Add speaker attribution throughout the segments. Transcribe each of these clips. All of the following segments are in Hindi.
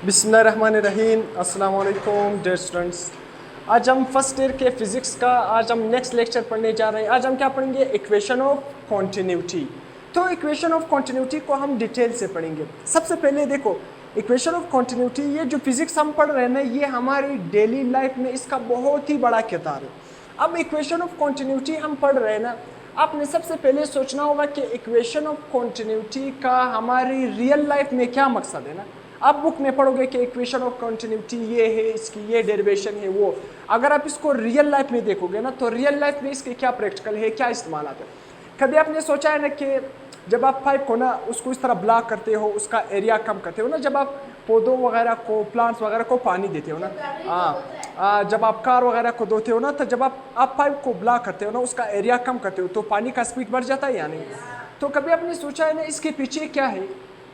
Speaker 1: बिस्मिल्लाहिर्रहमानिर्रहीम। अस्सलाम वालेकुम डियर स्टूडेंट्स। आज हम फर्स्ट ईयर के फ़िज़िक्स का नेक्स्ट लेक्चर पढ़ने जा रहे हैं। आज हम क्या पढ़ेंगे? Equation of continuity. तो इक्वेशन ऑफ कॉन्टिन्यूटी को हम डिटेल से पढ़ेंगे। सबसे पहले देखो, इक्वेशन ऑफ कॉन्टिन्यूटी, ये जो फिज़िक्स हम पढ़ रहे हैं ना, ये हमारी डेली लाइफ में इसका बहुत ही बड़ा किरदार है। अब इक्वेशन ऑफ कॉन्टिन्यूटी हम पढ़ रहे हैं ना, आपने सबसे पहले सोचना होगा कि इक्वेशन ऑफ कॉन्टिन्यूटी का हमारी रियल लाइफ में क्या मकसद है ना। आप बुक में पढ़ोगे कि इक्वेशन ऑफ कंटिन्यूटी ये है, इसकी ये डेरिवेशन है वो। अगर आप इसको रियल लाइफ में देखोगे ना, तो रियल लाइफ में इसके क्या प्रैक्टिकल है, क्या इस्तेमाल आते हैं। कभी आपने सोचा है ना कि जब आप पाइप को ना उसको इस तरह ब्लॉक करते हो, उसका एरिया कम करते हो ना, जब आप पौधों वगैरह को, प्लांट्स वगैरह को पानी देते हो ना, जब आप कार वगैरह को धोते हो ना, तो जब आप पाइप को ब्लॉक करते हो ना, उसका एरिया कम करते हो, तो पानी का स्पीड बढ़ जाता है या नहीं। तो कभी आपने सोचा है ना इसके पीछे क्या है?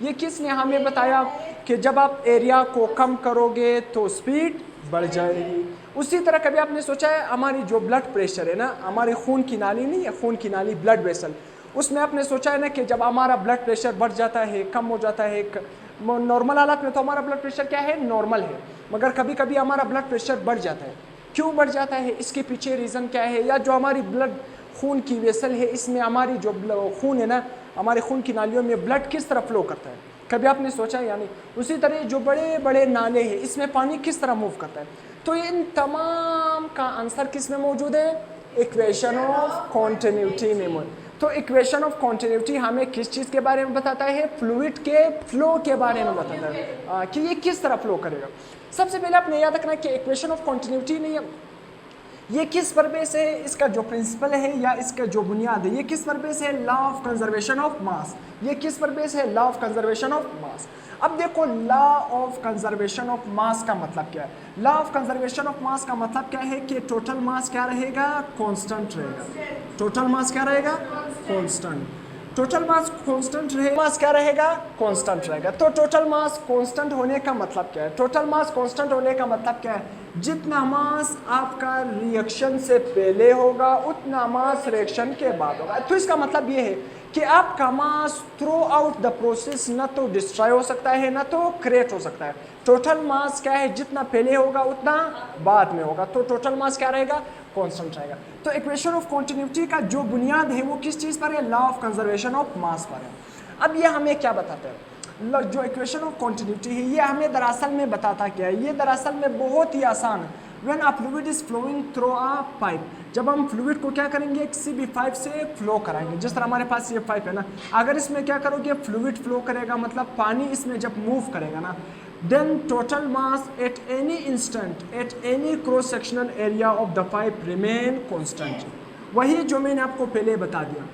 Speaker 1: ये किसने हमें बताया कि जब आप एरिया को कम करोगे तो स्पीड बढ़ जाएगी। उसी तरह कभी आपने सोचा है हमारी जो ब्लड प्रेशर है ना, हमारी खून की नाली नहीं है, खून की नाली ब्लड वेसल, उसमें आपने सोचा है ना कि जब हमारा ब्लड प्रेशर बढ़ जाता है, कम हो जाता है, नॉर्मल हालत में तो हमारा ब्लड प्रेशर क्या है, नॉर्मल है, मगर कभी कभी हमारा ब्लड प्रेशर बढ़ जाता है। क्यों बढ़ जाता है, इसके पीछे रीज़न क्या है? या जो हमारी ब्लड खून की वेसल है, इसमें हमारी जो खून है ना, हमारे खून की नालियों में ब्लड किस तरह फ्लो करता है, कभी आपने सोचा है या नहीं? उसी तरह जो बड़े बड़े नाले हैं, इसमें पानी किस तरह मूव करता है। तो इन तमाम का आंसर किस में मौजूद है? इक्वेशन ऑफ कॉन्टिन्यूटी में मौजूद। तो इक्वेशन ऑफ कॉन्टिन्यूटी हमें किस चीज़ के बारे में बताता है? फ्लूइड के फ्लो के बारे में बताता है कि ये किस तरह फ्लो करेगा। सबसे पहले आपने याद रखना कि इक्वेशन ऑफ कॉन्टिन्यूटी नहीं है, ये किस पर बेस है, इसका जो प्रिंसिपल है या इसका जो बुनियाद है, ये किस पर बेस है? लॉ ऑफ कंजर्वेशन ऑफ मास। ये किस पर बेस है? लॉ ऑफ कंजर्वेशन ऑफ मास। अब देखो, लॉ ऑफ कंजर्वेशन ऑफ मास का मतलब क्या है? लॉ ऑफ कंजर्वेशन ऑफ मास का मतलब क्या है कि टोटल मास क्या रहेगा? कांस्टेंट रहेगा। टोटल मास क्या रहेगा? कांस्टेंट। टोटल मास कांस्टेंट रहेगा, मास क्या रहेगा? कांस्टेंट रहेगा। तो टोटल मास कांस्टेंट होने का मतलब क्या है? टोटल मास कांस्टेंट होने का मतलब क्या है? जितना मास आपका रिएक्शन से पहले होगा, उतना मास रिएक्शन के बाद होगा। तो इसका मतलब ये है कि आपका मास थ्रू आउट द प्रोसेस न तो डिस्ट्रॉय हो सकता है, न तो क्रिएट हो सकता है। टोटल मास क्या है? जितना पहले होगा उतना बाद में होगा। तो टोटल मास क्या रहेगा? कांस्टेंट रहेगा। तो इक्वेशन ऑफ कॉन्टिन्यूटी का जो बुनियाद है वो किस चीज़ पर है? Law of conservation of mass पर है। अब ये हमें क्या बताता है? जो इक्वेशन ऑफ कॉन्टिन्यूटी है, ये हमें दरअसल में बताता क्या है? ये दरअसल में बहुत ही आसान है। When a fluid is flowing through a pipe, जब हम फ्लूइड को क्या करेंगे? किसी भी पाइप से फ्लो कराएंगे। जिस तरह हमारे पास ये पाइप है ना, अगर इसमें क्या करोगे? फ्लूइड फ्लो करेगा, मतलब पानी इसमें जब मूव करेगा ना, then total mass at any instant at any cross sectional area of the pipe remain constant। वही जो मैंने आपको पहले बता दिया,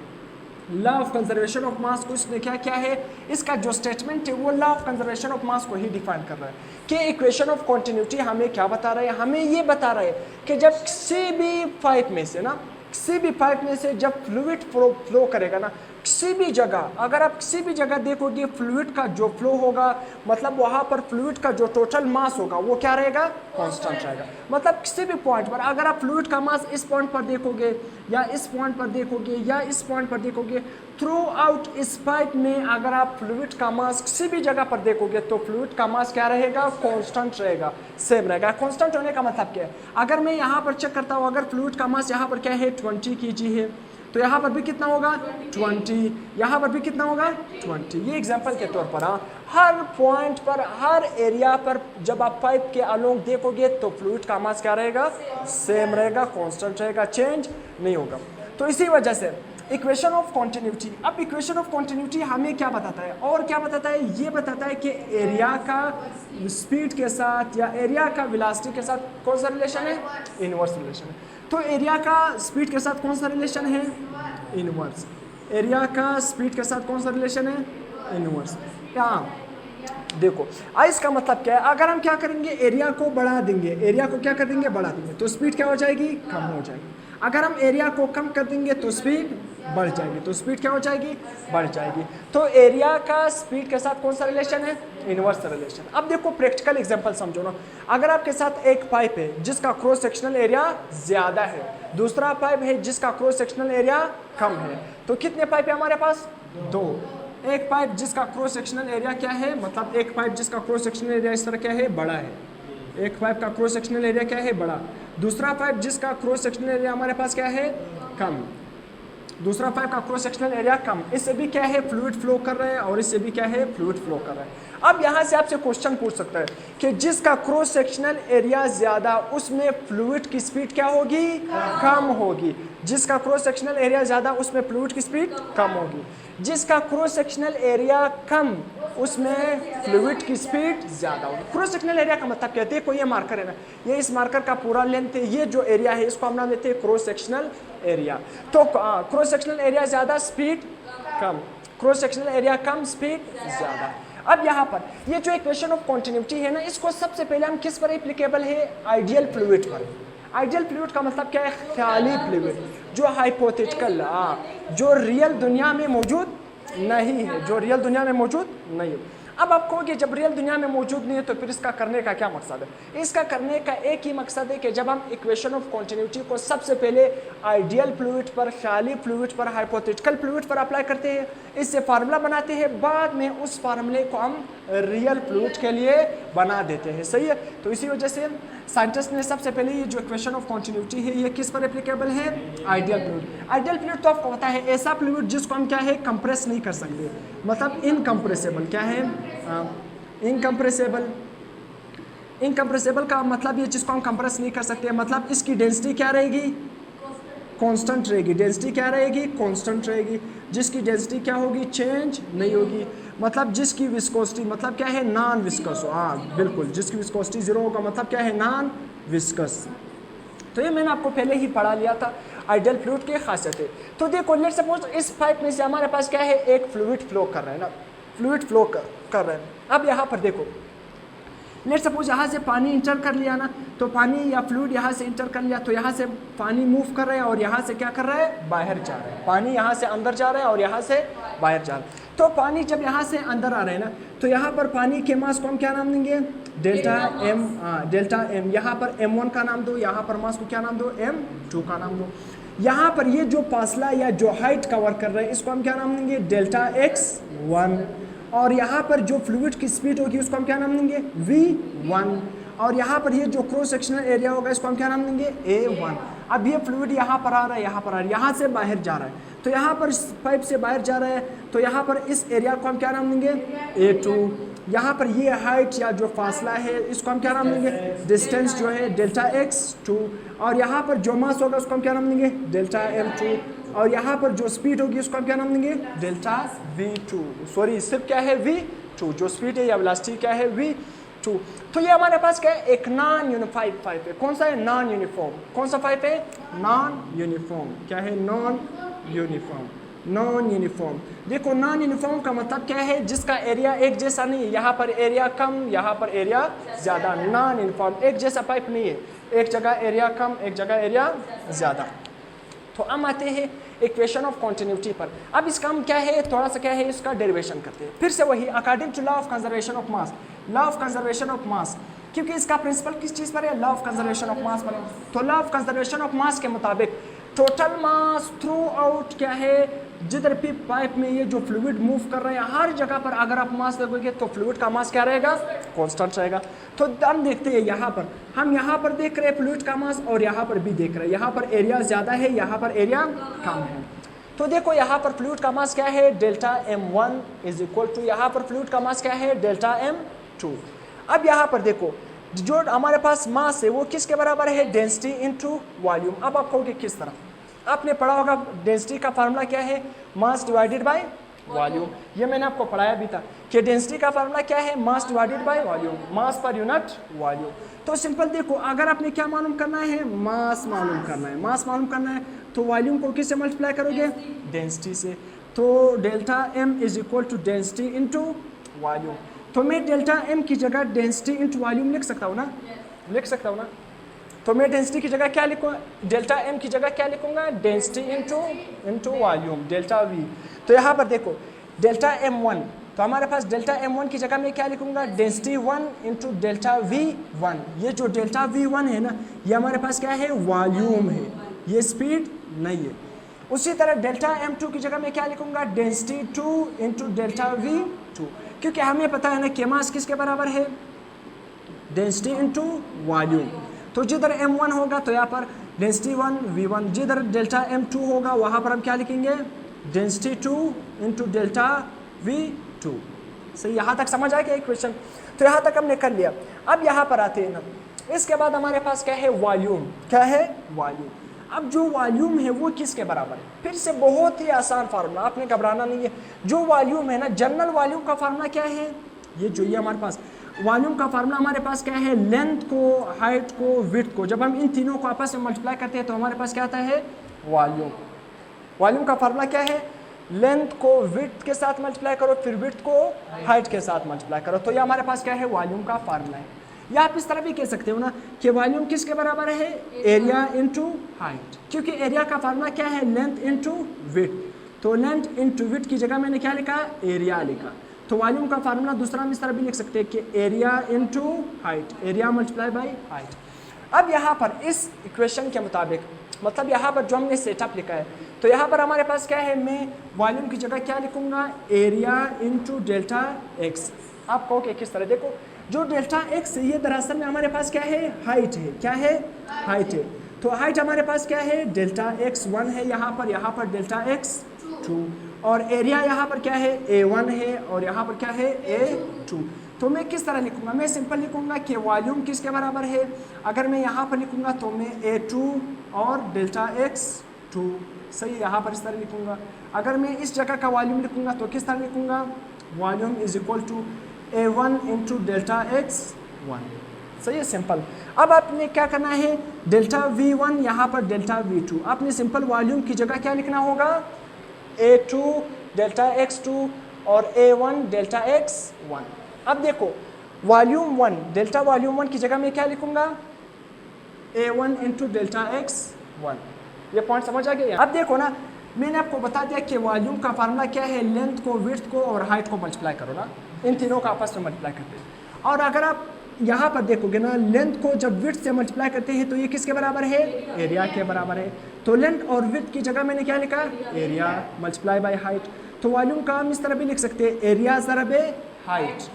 Speaker 1: लॉ ऑफ कंजर्वेशन ऑफ मास को इसने क्या क्या है, इसका जो स्टेटमेंट है वो लॉ ऑफ कंजर्वेशन ऑफ मास को ही डिफाइन कर रहा है कि इक्वेशन ऑफ कॉन्टिन्यूटी हमें क्या बता रहा है? हमें ये बता रहा है कि जब किसी भी पाइप में से ना, किसी भी पाइप में से जब फ्लूइड फ्लो करेगा ना, किसी भी जगह, अगर आप किसी भी जगह देखोगे फ्लूइड का जो फ्लो होगा, मतलब वहाँ पर फ्लूइड का जो टोटल मास होगा वो क्या रहेगा? कांस्टेंट रहेगा। मतलब किसी भी पॉइंट पर अगर आप फ्लूइड का मास इस पॉइंट पर देखोगे, या इस पॉइंट पर देखोगे, या इस पॉइंट पर देखोगे, थ्रू आउट इस पाइप में अगर आप फ्लूइड का मास किसी भी जगह पर देखोगे, तो फ्लूइड का मास क्या रहेगा? कांस्टेंट रहेगा, सेम रहेगा। कांस्टेंट होने का मतलब क्या है? अगर मैं यहाँ पर चेक करता हूँ, अगर फ्लूइड का मास यहाँ पर क्या है? 20 kg है, तो यहाँ पर भी कितना होगा? 20। यहाँ पर भी कितना होगा? 20। ये एग्जांपल के तौर पर, हाँ, हर पॉइंट पर, हर एरिया पर जब आप पाइप के अलोंग देखोगे तो फ्लूइड का मास क्या रहेगा? सेम रहेगा, कांस्टेंट रहेगा, चेंज नहीं होगा। तो इसी वजह से इक्वेशन ऑफ कॉन्टिन्यूटी, अब इक्वेशन ऑफ कॉन्टिन्यूटी हमें क्या बताता है और क्या बताता है? ये बताता है कि एरिया का स्पीड के साथ या एरिया का वेलोसिटी के साथ कौन सा रिलेशन है? इनवर्स रिलेशन है। तो एरिया का स्पीड के साथ कौन सा रिलेशन है? इनवर्स। एरिया का स्पीड के साथ कौन सा रिलेशन है? इनवर्स। यहाँ देखो, इसका मतलब क्या है? अगर हम क्या करेंगे? एरिया को बढ़ा देंगे, एरिया को क्या कर देंगे? बढ़ा देंगे, तो स्पीड क्या हो जाएगी? कम हो जाएगी। अगर हम एरिया को कम कर देंगे तो स्पीड बढ़ जाएगी, तो स्पीड क्या हो जाएगी? बढ़ जाएगी। तो एरिया का स्पीड के साथ कौन सा रिलेशन है? Inverse relation. अब देखो प्रैक्टिकल एग्जांपल समझो ना, अगर आपके साथ एक पाइप है जिसका क्रॉस सेक्शनल एरिया ज्यादा है, दूसरा पाइप है जिसका क्रॉस सेक्शनल एरिया कम है, तो कितने पाइप है हमारे पास? 2। एक पाइप जिसका क्रॉस सेक्शनल एरिया क्या है, मतलब एक पाइप जिसका क्रॉस सेक्शनल एरिया इस तरह क्या है, बड़ा है। एक पाइप का क्रॉस सेक्शनल एरिया क्या है, बड़ा। दूसरा पाइप जिसका क्रॉस सेक्शनल एरिया हमारे पास क्या है, कम। दूसरा पाइप का क्रॉस सेक्शनल एरिया कम, इससे भी क्या है, फ्लूइड फ्लो कर रहा है और इससे भी क्या है, फ्लूइड फ्लो कर रहा है। अब यहाँ से आपसे क्वेश्चन पूछ सकता है कि जिसका क्रॉस सेक्शनल एरिया ज़्यादा उसमें फ्लूइड की स्पीड क्या होगी, कम होगी। जिसका क्रॉस सेक्शनल एरिया ज़्यादा उसमें फ्लूइड की स्पीड कम होगी। जिसका क्रॉस सेक्शनल एरिया कम उसमें फ्लूइड की स्पीड ज़्यादा होगी। क्रॉस सेक्शनल एरिया का मतलब कहते हैं, कोई ये मार्कर है ना, ये इस मार्कर का पूरा लेंथ है, ये जो एरिया है इसको हम नाम देते हैं क्रॉस सेक्शनल एरिया। तो क्रॉस सेक्शनल एरिया ज़्यादा, स्पीड कम। क्रॉस सेक्शनल एरिया कम, स्पीड ज़्यादा। अब यहाँ पर ये जो इक्वेशन ऑफ कॉन्टिन्यूटी है ना, इसको सबसे पहले हम किस पर एप्लीकेबल है, आइडियल फ्लूइड पर। आइडियल फ्लूइड का मतलब क्या है, ख्याली फ्लूइड, जो हाइपोथेटिकल, जो रियल दुनिया में मौजूद नहीं है, जो रियल दुनिया में मौजूद नहीं है। अब आप कहोगे जब रियल दुनिया में मौजूद नहीं है तो फिर इसका करने का क्या मकसद है। इसका करने का एक ही मकसद है कि जब हम इक्वेशन ऑफ कॉन्टिन्यूटी को सबसे पहले आइडियल फ्लूइड पर, ख्याली फ्लूइड पर, हाइपोथेटिकल फ्लूइड पर अप्लाई करते हैं, इससे फार्मूला बनाते हैं, बाद में उस फार्मूले को हम रियल फ्लूइड के लिए बना देते हैं। सही है। तो इसी वजह से साइंटिस्ट ने सबसे पहले ये जो इक्वेशन ऑफ कॉन्टिन्यूटी है ये किस पर एप्लीकेबल है, आइडियल फ्लूइड। आइडियल फ्लूइड तो आपको पता है ऐसा फ्लूइड जिसको हम क्या है, कंप्रेस नहीं कर सकते, मतलब इनकम्प्रेसेबल। क्या है, इनकम्प्रेसेबल। इनकम्प्रेसेबल का मतलब ये जिसको हम कंप्रेस नहीं कर सकते, मतलब इसकी डेंसिटी क्या रहेगी, कांस्टेंट रहेगी। डेंसिटी क्या रहेगी, कांस्टेंट रहेगी। जिसकी डेंसिटी क्या होगी, चेंज नहीं होगी। मतलब जिसकी विस्कोसिटी मतलब क्या है, नॉन विस्कस। हाँ बिल्कुल, जिसकी विस्कोसिटी जीरो होगा मतलब क्या है, नॉन विस्कस। तो ये मैंने आपको पहले ही पढ़ा लिया था आइडियल फ्लूइड की खासियत है। तो देखो लेट सपोज इस पाइप में से हमारे पास क्या है, एक फ्लूइड फ्लो कर रहा है ना, फ्लूइड फ्लो कर रहा है। अब यहाँ पर देखो लेट सपोज यहाँ से पानी इंटर कर लिया ना, तो पानी या फ्लूइड यहाँ से इंटर कर लिया, तो यहाँ से पानी मूव कर रहा है और यहाँ से क्या कर रहा है, बाहर जा रहा है। पानी यहाँ से अंदर जा रहा है और यहाँ से बाहर जा रहा है। तो पानी जब यहाँ से अंदर आ रहा है ना, तो यहाँ पर पानी के मास को हम क्या नाम देंगे, डेल्टा एम। डेल्टा एम, यहाँ पर m1 का नाम दो, यहाँ पर मास को क्या नाम दो, m2 का नाम दो। यहाँ पर ये जो फासला या जो हाइट कवर कर रहे हैं इसको हम क्या नाम देंगे, डेल्टा x1। और यहाँ पर जो फ्लूइड की स्पीड होगी उसको हम क्या नाम देंगे, v1। और यहाँ पर ये जो क्रॉस सेक्शनल एरिया होगा इसको हम क्या नाम देंगे, a1। अब ये फ्लूइड यहाँ पर आ रहा है, यहाँ पर आ रहा है, यहाँ से बाहर जा रहा है, तो यहाँ पर पाइप से बाहर जा रहा है, तो यहाँ पर इस एरिया को हम क्या नाम देंगे, a2। यहाँ पर ये हाइट या जो फासला है इसको हम क्या नाम देंगे, डिस्टेंस जो है डेल्टा x2। और यहाँ पर जो मास होगा उसको हम क्या नाम देंगे, डेल्टा m2। और यहाँ पर जो स्पीड होगी उसको हम क्या नाम देंगे, डेल्टा v2। सॉरी सिर्फ क्या है, v2, जो स्पीड है या वेलोसिटी क्या है, v2। तो ये हमारे पास क्या है, एक नॉन यूनिफाइड पाइप है। कौन सा है, नॉन यूनिफॉर्म। कौन सा पाइप है, नॉन यूनिफॉर्म। क्या है, नॉन यूनिफॉर्म। नॉन यूनिफॉर्म, देखो नॉन यूनिफॉर्म का मतलब क्या है, जिसका एरिया एक जैसा नहीं है, यहाँ पर एरिया कम, यहाँ पर एरिया ज़्यादा। नॉन यूनिफॉर्म, एक जैसा पाइप नहीं है, एक जगह एरिया कम, एक जगह एरिया ज़्यादा। तो हम आते हैं इक्वेशन ऑफ कॉन्टिन्यूटी पर। अब इसका हम क्या है, थोड़ा सा क्या है, इसका डेरिवेशन करते हैं। फिर से वही according to law of conservation of mass, law of conservation of mass, क्योंकि इसका प्रिंसिपल किस चीज़ पर है, law of conservation of mass पर है। तो law of conservation of mass के मुताबिक टोटल मास थ्रू आउट क्या है, जिधर भी पाइप में ये जो फ्लूइड मूव कर रहे हैं हर जगह पर अगर आप मास देखोगे तो फ्लूइड का मास क्या रहेगा, कांस्टेंट रहेगा। तो हम देखते हैं यहाँ पर, हम यहाँ पर देख रहे हैं फ्लूइड का मास और यहाँ पर भी देख रहे हैं, यहाँ पर एरिया ज़्यादा है, यहाँ पर एरिया कम है। तो देखो यहाँ पर फ्लूइड का मास क्या है, delta m1 is equal to, यहाँ पर फ्लूइड का मास क्या है, डेल्टा m2। अब यहाँ पर देखो जो हमारे पास मास है वो किसके बराबर है, डेंसिटी इनटू वॉल्यूम। अब आप कहोगे किस तरह, आपने पढ़ा होगा डेंसिटी का फार्मूला क्या है, मास डिवाइडेड बाय वॉल्यूम। ये मैंने आपको पढ़ाया भी था कि डेंसिटी का फार्मूला क्या है, mass divided by volume, mass per unit volume. तो सिंपल देखो, अगर आपने क्या मालूम करना है, मास मालूम करना है, मास मालूम करना है तो वॉल्यूम को किससे मल्टीप्लाई करोगे, डेंसिटी से। तो delta m is equal to density into volume. तो मैं डेल्टा m की जगह डेंसिटी इंटू वॉल्यूम लिख सकता हूँ ना, लिख सकता हूँ ना। तो मैं डेंसिटी की जगह क्या लिखूँगा, डेल्टा m की जगह क्या लिखूँगा, density into volume, delta v। तो यहाँ पर देखो डेल्टा m1, तो हमारे पास डेल्टा m1 की जगह मैं क्या लिखूँगा, डेंसिटी 1 इंटू डेल्टा v1। ये जो डेल्टा v1 है ना, ये हमारे पास क्या है, वॉल्यूम है, ये स्पीड नहीं है। उसी तरह डेल्टा M2 की जगह मैं क्या लिखूंगा, डेंसिटी 2 इंटू डेल्टा V2, क्योंकि हमें पता है ना कि मास किसके बराबर है, डेंसिटी इंटू वॉल्यूम। तो जिधर M1 होगा तो यहाँ पर डेंसिटी 1 V1, जिधर डेल्टा M2 होगा वहाँ पर हम क्या लिखेंगे, डेंसिटी 2 इंटू डेल्टा V2। सही, यहाँ तक समझ आ गया इक्वेशन। तो यहाँ तक हमने कर लिया। अब यहाँ पर आते हैं ना, इसके बाद हमारे पास क्या है, वॉल्यूम। क्या है, वॉल्यूम। अब जो वॉल्यूम है वो किसके बराबर है, फिर से बहुत ही आसान फार्मूला, आपने घबराना नहीं है। जो वॉल्यूम है ना, जनरल वॉल्यूम का फार्मूला क्या है, ये जो ये हमारे पास वॉल्यूम का फार्मूला हमारे पास क्या है, लेंथ को, हाइट को, विड्थ को, जब हम इन तीनों को आपस में मल्टीप्लाई करते हैं तो हमारे पास क्या आता है, वॉल्यूम। वॉल्यूम का फार्मूला क्या है, लेंथ को विड्थ के साथ मल्टीप्लाई करो, फिर विड्थ को हाइट के साथ मल्टीप्लाई करो, तो ये हमारे पास क्या है, वॉल्यूम का फार्मूला है। या आप इस तरह भी कह सकते हो ना कि वॉल्यूम किसके बराबर है, एरिया इनटू हाइट, क्योंकि एरिया का फार्मूला क्या है, लेंथ इनटू विड्थ। तो लेंथ इनटू विड्थ की जगह मैंने क्या लिखा, एरिया लिखा। तो वॉल्यूम का फार्मूला दूसरा हम इस तरह भी लिख सकते हैं कि area into height, area multiply by height. अब यहाँ पर इस इक्वेशन के मुताबिक, मतलब यहाँ पर जो हमने सेटअप लिखा है, तो यहाँ पर हमारे पास क्या है, मैं वॉल्यूम की जगह क्या लिखूंगा, एरिया इनटू डेल्टा एक्स। आप कहो कि किस तरह, देखो जो डेल्टा एक्स है ये दरअसल में हमारे पास क्या है, हाइट है। क्या है, हाइट है। तो हाइट हमारे पास क्या है, डेल्टा एक्स 1 है यहाँ पर डेल्टा एक्स 2, और एरिया यहाँ पर क्या है, A1 है, और यहाँ पर क्या है, A2। तो मैं किस तरह लिखूंगा, मैं सिंपल लिखूंगा कि वॉल्यूम किसके बराबर है। अगर मैं यहाँ पर लिखूंगा तो मैं A2 और डेल्टा x2, सही, यहाँ पर इस तरह लिखूंगा। अगर मैं इस जगह का वॉल्यूम लिखूंगा तो किस तरह लिखूंगा, volume is equal to A1 into delta x1। सही है, सिंपल। अब आपने क्या करना है, डेल्टा V1 यहाँ पर डेल्टा V2, आपने सिंपल वॉल्यूम की जगह क्या लिखना होगा, A2 डेल्टा x2 और A1 डेल्टा x1। अब देखो वॉल्यूम 1, डेल्टा वॉल्यूम 1 की जगह मैं क्या लिखूंगा, A1 इंटू डेल्टा x1। ये पॉइंट समझ आ गया। अब देखो ना, मैंने आपको बता दिया कि वॉल्यूम का फार्मूला क्या है, लेंथ को, विड्थ को और हाइट को मल्टीप्लाई करो ना, इन तीनों का आपस में मल्टीप्लाई करते हैं। और अगर आप यहाँ पर देखोगे ना, लेंथ को जब विड्थ से मल्टीप्लाई करते हैं तो ये किसके बराबर है, एरिया के बराबर है। तो लेंथ और विड्थ की जगह मैंने क्या लिखा, एरिया मल्टीप्लाई बाय हाइट। तो वॉल्यूम का हम इस तरह भी लिख सकते हैं, एरिया ज़रबे हाइट।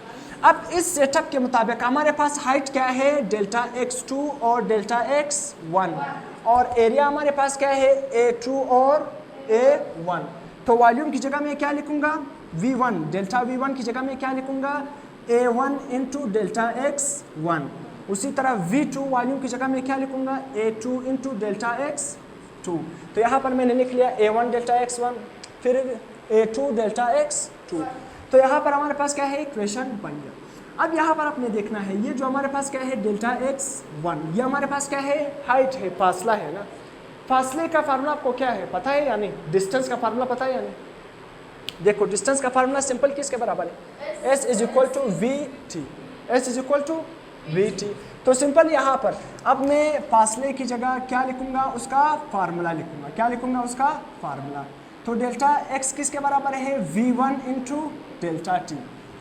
Speaker 1: अब इस सेटअप के मुताबिक हमारे पास हाइट क्या है, डेल्टा x2 और डेल्टा x1, और एरिया हमारे पास क्या है, A2 और A1। तो वॉल्यूम की जगह मैं क्या लिखूंगा, V1, डेल्टा V1 की जगह मैं क्या लिखूंगा, A1 इंटू डेल्टा x1। उसी तरह V2 वॉल्यूम की जगह मैं क्या लिखूंगा, A2 इंटू डेल्टा x2। तो यहाँ पर मैंने लिख लिया A1 डेल्टा x1, फिर A2 डेल्टा x2। तो यहाँ पर हमारे पास क्या है, इक्वेशन बन गया। अब यहाँ पर आपने देखना है, ये जो हमारे पास क्या है, डेल्टा x1, ये हमारे पास क्या है, हाइट है, फासला है ना। फासले का फार्मूला आपको क्या है, पता है या नहीं, डिस्टेंस का फार्मूला पता है या नहीं। देखो डिस्टेंस का फार्मूला सिंपल किसके बराबर है, S is equal to V T, S is equal to V T. तो सिंपल यहाँ पर अब मैं फासले की जगह क्या लिखूंगा, उसका फार्मूला लिखूंगा। क्या लिखूंगा, उसका फार्मूला। तो डेल्टा x किसके बराबर है, V1 इंटू डेल्टा टी।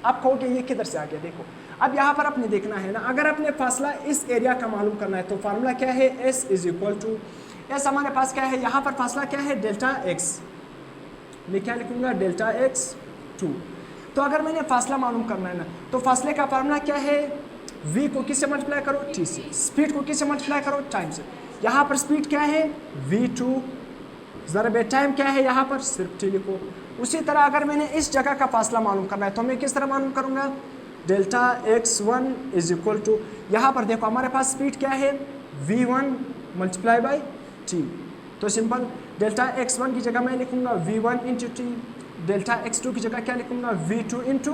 Speaker 1: आप कहोगे ये किधर से आ गया, देखो अब यहाँ पर आपने देखना है ना, अगर आपने फासला इस एरिया का मालूम करना है तो फार्मूला क्या है, S is equal to, S हमारे पास क्या है, यहाँ पर फासला क्या है, डेल्टा x, मैं क्या लिखूंगा, डेल्टा x2। तो अगर मैंने फासला मालूम करना है ना, तो फासले का फार्मूला क्या है, v को किससे मल्टीप्लाई करो, t से, स्पीड को किससे मल्टीप्लाई करो, टाइम से। यहाँ पर स्पीड क्या है, v2, ज़रबे टाइम क्या है, यहाँ पर सिर्फ t लिखो। उसी तरह अगर मैंने इस जगह का फासला मालूम करना है तो मैं किस तरह मालूम करूँगा, delta x1 is equal to, यहाँ पर देखो हमारे पास स्पीड क्या है, v1 मल्टीप्लाई बाई t। तो सिंपल डेल्टा x1 की जगह मैं लिखूंगा v1 into T, delta x2 की जगह क्या लिखूंगा, v2 इंटू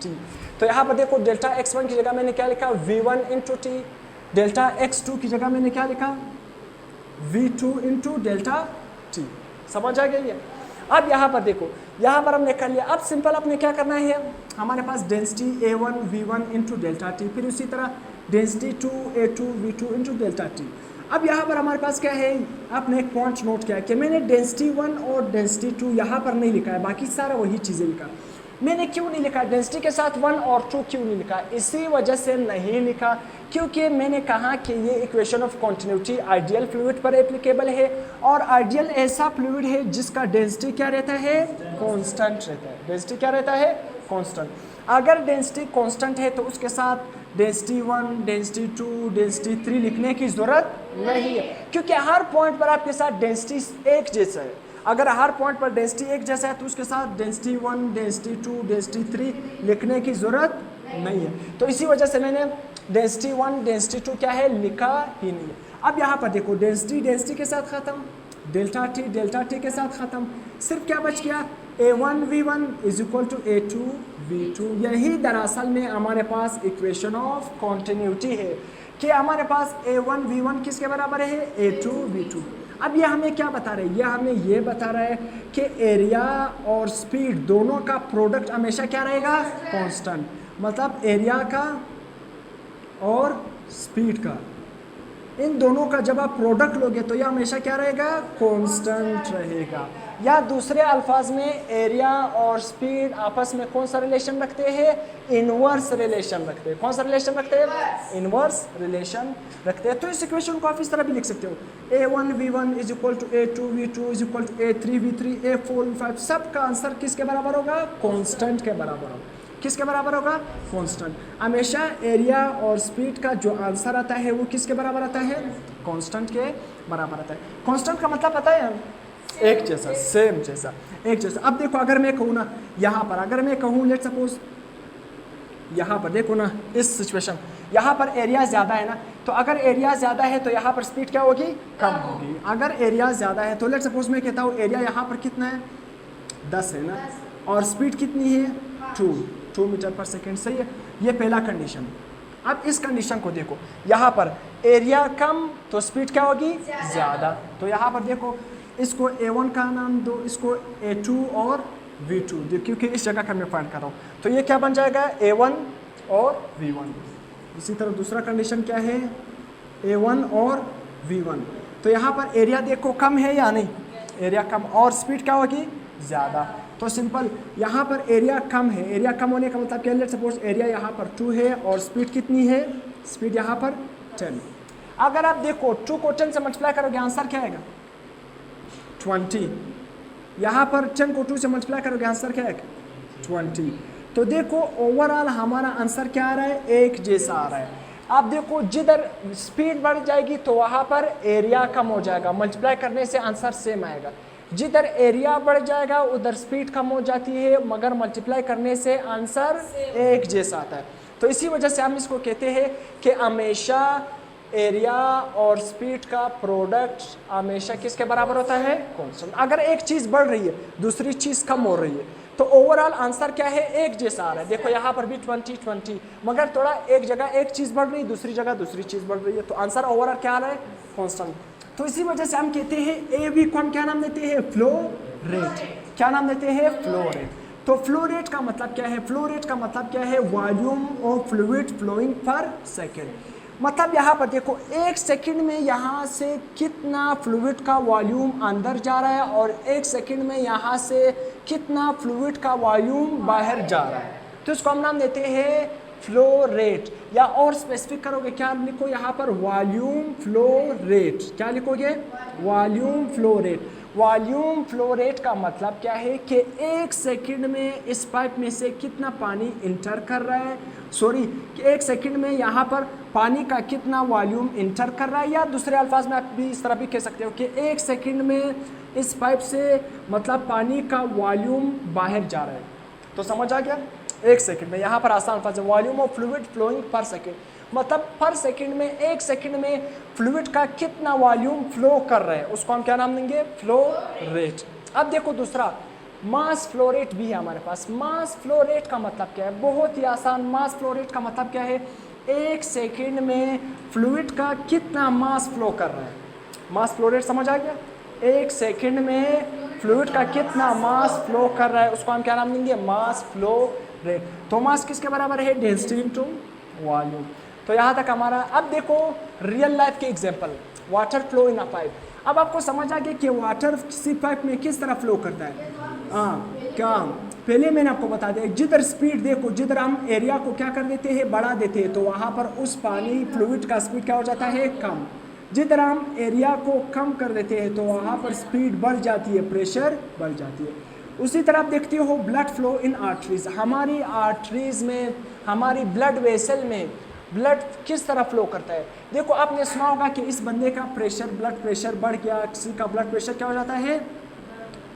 Speaker 1: टी। तो यहाँ पर देखो डेल्टा x1 की जगह मैंने क्या लिखा, v1 into T, delta x2 की जगह मैंने क्या लिखा, v2 इंटू डेल्टा टी। समझ आ गई है। अब यहाँ पर देखो, यहाँ पर हमने कर लिया। अब सिंपल अपने क्या करना है, हमारे पास density A1 V1 into delta T, फिर उसी तरह density 2 A2 V2 into delta T. अब यहाँ पर हमारे पास क्या है, आपने एक पॉइंट नोट किया कि मैंने डेंसिटी 1 और डेंसिटी 2 यहाँ पर नहीं लिखा है, बाकी सारा वही चीज़ें लिखा। मैंने क्यों नहीं लिखा, डेंसिटी के साथ 1 और 2 क्यों नहीं लिखा, इसी वजह से नहीं लिखा क्योंकि मैंने कहा कि ये equation of continuity ideal fluid पर एप्लीकेबल है, और आइडियल ऐसा फ्लूइड है जिसका डेंसिटी क्या रहता है, कांस्टेंट रहता है। डेंसिटी क्या रहता है, कांस्टेंट। अगर डेंसिटी कांस्टेंट है तो उसके साथ डेंसिटी 1, डेंसिटी 2, डेंसिटी 3 लिखने की ज़रूरत नहीं है, क्योंकि हर पॉइंट पर आपके साथ डेंसिटी एक जैसा है। अगर हर पॉइंट पर डेंसिटी एक जैसा है तो उसके साथ डेंसिटी 1, डेंसिटी 2, डेंसिटी 3 लिखने की ज़रूरत नहीं है। तो इसी वजह से मैंने डेंसिटी 1, डेंसिटी 2 क्या है, लिखा ही नहीं है। अब यहाँ पर देखो डेंसिटी के साथ ख़त्म, डेल्टा टी के साथ ख़त्म, सिर्फ क्या बच गया, A1V1 is equal to A2V2। यही दरअसल में हमारे पास इक्वेशन ऑफ कॉन्टिन्यूटी है कि हमारे पास A1V1 किसके बराबर है, A2V2। अब ये हमें क्या बता रहे हैं, ये हमें ये बता रहा है कि एरिया और स्पीड दोनों का प्रोडक्ट हमेशा क्या रहेगा, कांस्टेंट। मतलब एरिया का और स्पीड का, इन दोनों का जब आप प्रोडक्ट लोगे तो यह हमेशा क्या रहेगा, कांस्टेंट रहेगा। या दूसरे अल्फाज में एरिया और स्पीड आपस में कौन सा रिलेशन रखते हैं, इनवर्स रिलेशन रखते हैं। कौन सा रिलेशन रखते हैं, इनवर्स रिलेशन रखते हैं। तो इस इक्वेशन को आप इस तरह भी लिख सकते हो, A1V1 is equal to A2V2 is equal to A3V3 A4V5। सबका आंसर किसके बराबर होगा, कांस्टेंट के बराबर होगा। किसके बराबर होगा, कांस्टेंट। हमेशा एरिया और स्पीड का जो आंसर आता है वो किसके बराबर आता है, कांस्टेंट के बराबर आता है। कांस्टेंट का मतलब पता है, एक जैसा, सेम जैसा, एक जैसा। अब देखो अगर मैं कहूँ ना, यहाँ पर अगर मैं कहूँ लेट सपोज, यहाँ पर देखो ना, इस सिचुएशन यहाँ पर एरिया ज़्यादा है ना, तो अगर एरिया ज़्यादा है तो यहाँ पर स्पीड क्या होगी, कम होगी। अगर एरिया ज़्यादा है तो लेट सपोज मैं कहता हूँ एरिया यहाँ पर कितना है, 10 है ना, और स्पीड कितनी है, 2 मीटर पर सेकेंड। सही है, ये पहला कंडीशन। अब इस कंडीशन को देखो, यहाँ पर एरिया कम तो स्पीड क्या होगी, ज़्यादा। तो यहाँ पर देखो, इसको A1 का नाम दो, इसको A2 और V2 दो, क्योंकि इस जगह का मैं फाइंड कर रहा हूँ। तो ये क्या बन जाएगा, A1 और V1। इसी तरह दूसरा कंडीशन क्या है, A1 और V1। तो यहाँ पर एरिया देखो कम है या नहीं, एरिया कम, और स्पीड क्या होगी, ज़्यादा। तो सिंपल, यहाँ पर एरिया कम है, एरिया कम होने का मतलब क्या है, लेट्स सपोज एरिया यहाँ पर 2 है और स्पीड कितनी है, स्पीड यहाँ पर 10। अगर आप देखो 2 को 10 से मल्टीप्लाई करोगे आंसर क्या आएगा, 20। यहाँ पर 10 को 2 से मल्टीप्लाई करोगे आंसर क्या आएगा, 20। तो देखो ओवरऑल हमारा आंसर क्या आ रहा है, एक जैसा आ रहा है। आप देखो जिधर स्पीड बढ़ जाएगी तो वहाँ पर एरिया कम हो जाएगा, मल्टीप्लाई करने से आंसर सेम आएगा। जिधर एरिया बढ़ जाएगा उधर स्पीड कम हो जाती है, मगर मल्टीप्लाई करने से आंसर एक जैसा आता है। तो इसी वजह से हम इसको कहते हैं कि हमेशा एरिया और स्पीड का प्रोडक्ट हमेशा किसके बराबर होता है, कांस्टेंट। अगर एक चीज़ बढ़ रही है दूसरी चीज़ कम हो रही है तो ओवरऑल आंसर क्या है, एक जैसा आ रहा है। देखो यहाँ पर भी 20, मगर थोड़ा एक जगह एक चीज़ बढ़ रही है, दूसरी जगह दूसरी चीज़ बढ़ रही है, तो आंसर ओवरऑल क्या आ रहा है, कांस्टेंट। तो इसी वजह से हम कहते हैं AB को हम क्या नाम देते हैं, फ्लो रेट। क्या नाम देते हैं, फ्लो रेट। तो फ्लो रेट का मतलब क्या है, फ्लो रेट का मतलब क्या है, volume of fluid flowing per second. मतलब यहाँ पर देखो 1 सेकंड में यहाँ से कितना फ्लूइड का वॉल्यूम अंदर जा रहा है और 1 सेकंड में यहाँ से कितना फ्लूइड का वॉल्यूम बाहर जा रहा है। तो इसको हम नाम देते हैं फ्लो रेट। या और स्पेसिफिक करोगे क्या लिखो यहाँ पर, वॉल्यूम फ्लो रेट। क्या लिखोगे, volume flow rate. Volume flow rate का मतलब क्या है कि 1 सेकंड में इस पाइप में से कितना पानी इंटर कर रहा है, सॉरी कि 1 सेकंड में यहाँ पर पानी का कितना वॉल्यूम इंटर कर रहा है। या दूसरे अल्फाज में आप भी इस तरह भी कह सकते हो कि 1 सेकंड में इस पाइप से मतलब पानी का वॉल्यूम बाहर जा रहा है। तो समझ आ गया, 1 सेकंड में, यहाँ पर आसान अल्फाज है, volume of fluid flowing per second. मतलब पर सेकंड में 1 सेकंड में फ्लूइड का कितना वॉल्यूम फ्लो कर रहा है, उसको हम क्या नाम देंगे, फ्लो रेट। अब देखो दूसरा मास फ्लो रेट भी है हमारे पास। मास फ्लो रेट का मतलब क्या है, बहुत ही आसान। मास फ्लो रेट का मतलब क्या है, 1 सेकंड में फ्लूइड का कितना मास फ्लो कर रहा है। मास फ्लो रेट समझ आ गया, 1 सेकंड में फ्लूइड का कितना मास फ्लो कर रहा है, उसको हम क्या नाम देंगे, मास फ्लो रेट। तो मास किसके बराबर है, डेंसिटी इनटू वॉल्यूम। तो यहाँ तक हमारा। अब देखो रियल लाइफ के example, water flow in a pipe. अब आपको समझ आ गया कि वाटर किसी पाइप में किस तरह फ्लो करता है। हाँ, क्या पहले मैंने आपको बता दिया, जिधर स्पीड देखो, जिधर हम एरिया को क्या कर देते हैं, बढ़ा देते हैं, तो वहाँ पर उस पानी फ्लूइड का स्पीड क्या हो जाता है, कम। जिधर हम एरिया को कम कर देते हैं तो वहाँ पर स्पीड बढ़ जाती है, प्रेशर बढ़ जाती है। उसी तरह आप देखते हो ब्लड फ्लो इन आर्टरीज, हमारी आर्टरीज में, हमारी ब्लड वेसल में ब्लड किस तरह फ्लो करता है। देखो आपने सुना होगा कि इस बंदे का प्रेशर, ब्लड प्रेशर बढ़ गया, किसी का ब्लड प्रेशर क्या हो जाता है,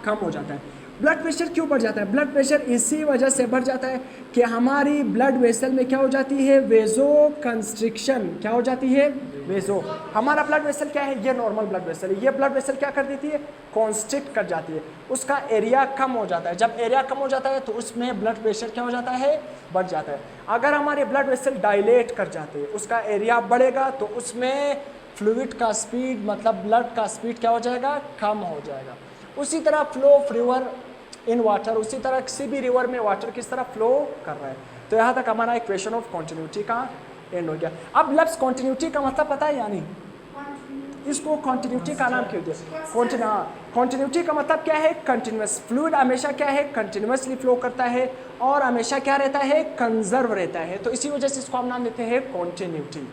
Speaker 1: कम हो जाता है। ब्लड प्रेशर क्यों बढ़ जाता है? ब्लड प्रेशर इसी वजह से बढ़ जाता है कि हमारी ब्लड वेसल में क्या हो जाती है, वेजो कंस्ट्रिक्शन। क्या हो जाती है, वेजो। हमारा ब्लड वेसल क्या है, ये नॉर्मल ब्लड वेसल है, ये ब्लड वेसल क्या कर देती है, कॉन्स्ट्रिक्ट कर जाती है, उसका एरिया कम हो जाता है। जब एरिया कम हो जाता है तो उसमें ब्लड प्रेशर क्या हो जाता है, बढ़ जाता है। अगर हमारे ब्लड वेसल डायलेट कर जाते हैं, उसका एरिया बढ़ेगा, तो उसमें फ्लूइड का स्पीड, मतलब ब्लड का स्पीड क्या हो जाएगा, कम हो जाएगा। उसी तरह flow of river in water, उसी तरह किसी भी रिवर में वाटर किस तरह फ्लो कर रहा है। तो यहाँ तक हमारा इक्वेशन ऑफ कॉन्टिन्यूटी का एंड हो गया। अब लफ्स कॉन्टिन्यूटी का मतलब पता है या नहीं? इसको कॉन्टिन्यूटी का नाम क्यों दिया? कॉन्टिन्यूटी का मतलब क्या है, कंटिन्यूस। फ्लूइड हमेशा क्या है, कंटिन्यूसली फ्लो करता है और हमेशा क्या रहता है, कंजर्व रहता है। तो इसी वजह से इसको हम नाम देते हैं कॉन्टिन्यूटी।